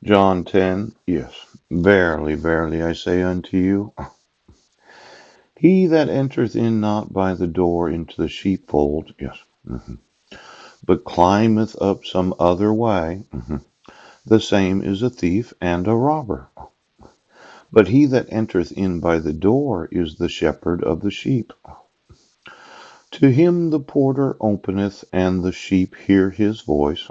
John 10, yes. Verily, verily, I say unto you, he that entereth in not by the door into the sheepfold, yes, but climbeth up some other way, the same is a thief and a robber. But he that entereth in by the door is the shepherd of the sheep. To him the porter openeth, and the sheep hear his voice.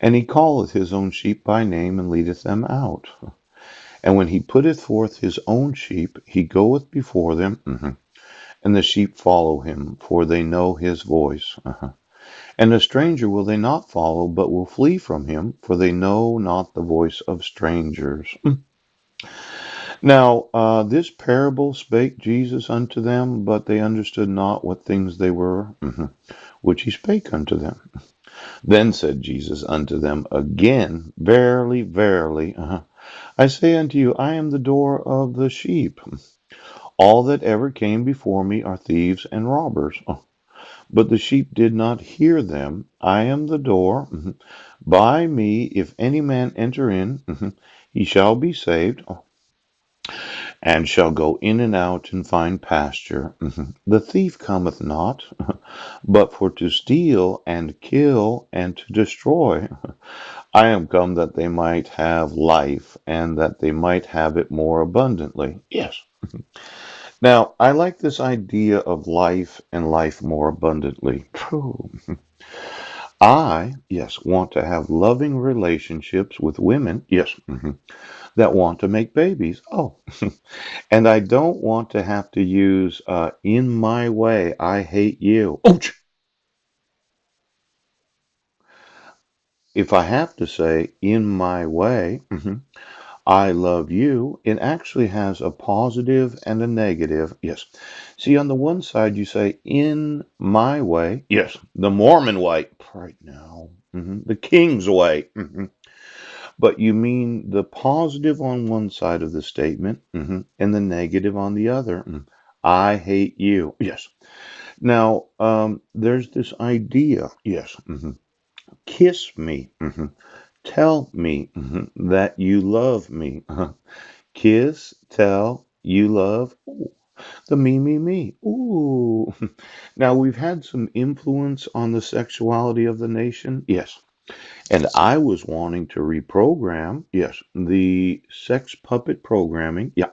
And he calleth his own sheep by name, and leadeth them out. And when he putteth forth his own sheep, he goeth before them, and the sheep follow him, for they know his voice. And a stranger will they not follow, but will flee from him, for they know not the voice of strangers. Now, this parable spake Jesus unto them, but they understood not what things they were, which he spake unto them. Then said Jesus unto them again, Verily, verily, I say unto you, I am the door of the sheep. All that ever came before me are thieves and robbers, but the sheep did not hear them. I am the door. By me, if any man enter in, he shall be saved, and shall go in and out and find pasture. The thief cometh not, but for to steal and kill and to destroy. I am come that they might have life, and that they might have it more abundantly. Yes. Now, I like this idea of life and life more abundantly. Phew. Yes, want to have loving relationships with women, yes, that want to make babies. Oh, and I don't want to have to use in my way, I hate you. Ouch! If I have to say in my way, I love you, it actually has a positive and a negative. Yes. See, on the one side, you say in my way. Yes. The Mormon way. Right now. The King's way. But you mean the positive on one side of the statement, and the negative on the other. I hate you. Yes. Now, there's this idea. Yes. Kiss me. Tell me that you love me. Kiss, tell, you love. Ooh, the me, me, me. Ooh. Now, we've had some influence on the sexuality of the nation. Yes. And I was wanting to reprogram, yes, the sex puppet programming, yeah,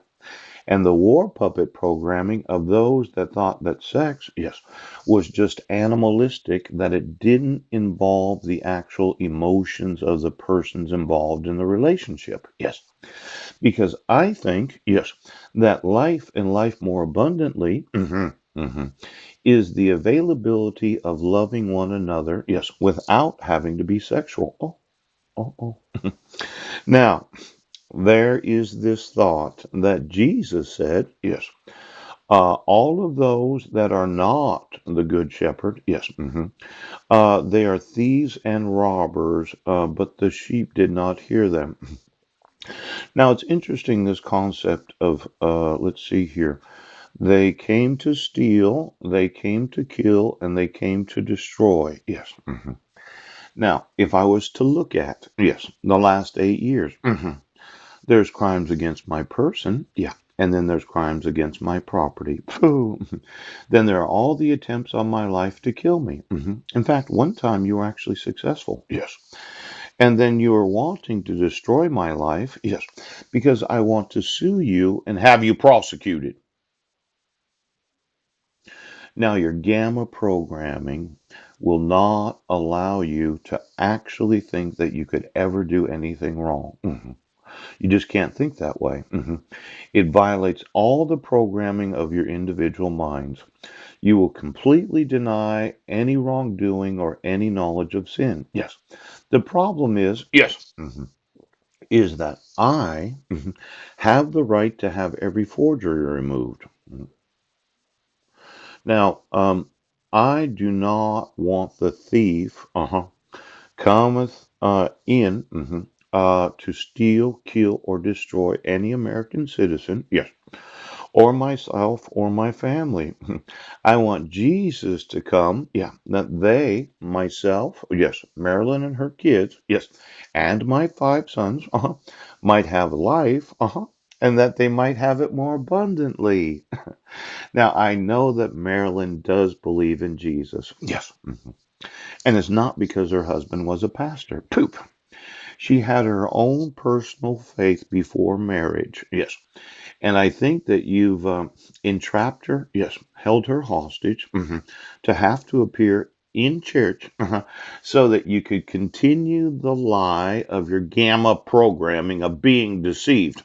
and the war puppet programming of those that thought that sex, yes, was just animalistic, that it didn't involve the actual emotions of the persons involved in the relationship. Yes. Because I think, yes, that life and life more abundantly is the availability of loving one another, yes, without having to be sexual. Oh. Now, there is this thought that Jesus said, yes, all of those that are not the good shepherd, yes, they are thieves and robbers, but the sheep did not hear them. Now, it's interesting, this concept of, let's see here. They came to steal, they came to kill, and they came to destroy. Yes. Now, if I was to look at, yes, the last 8 years, there's crimes against my person. Yeah. And then there's crimes against my property. Pooh. Then there are all the attempts on my life to kill me. In fact, one time you were actually successful. Yes. And then you are wanting to destroy my life. Yes. Because I want to sue you and have you prosecuted. Now, your gamma programming will not allow you to actually think that you could ever do anything wrong. You just can't think that way. It violates all the programming of your individual minds. You will completely deny any wrongdoing or any knowledge of sin. Yes. The problem is, yes, is that I have the right to have every forgery removed. Now, I do not want the thief, cometh in to steal, kill, or destroy any American citizen. Yes. or myself or my family. I want Jesus to come, yeah, that they, myself, yes, Marilyn and her kids, yes, and my five sons, might have life, and that they might have it more abundantly. Now, I know that Marilyn does believe in Jesus, yes, and it's not because her husband was a pastor. Poop. She had her own personal faith before marriage, yes. And I think that you've entrapped her, yes, held her hostage, to have to appear in church, so that you could continue the lie of your gamma programming of being deceived.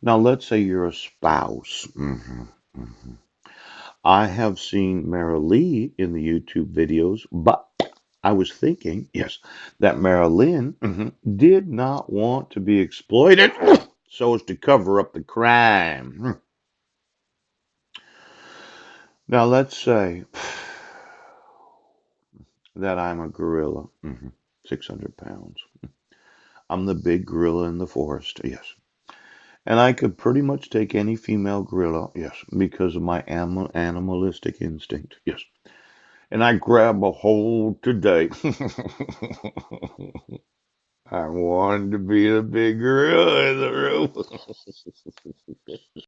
Now, let's say you're a spouse. I have seen Mara Lee in the YouTube videos, but I was thinking, yes, that Marilyn did not want to be exploited so as to cover up the crime. Now, let's say that I'm a gorilla, 600 pounds. I'm the big gorilla in the forest, yes. And I could pretty much take any female gorilla, yes, because of my animalistic instinct, yes. And I grab a hold today. I wanted to be the big gorilla in the room.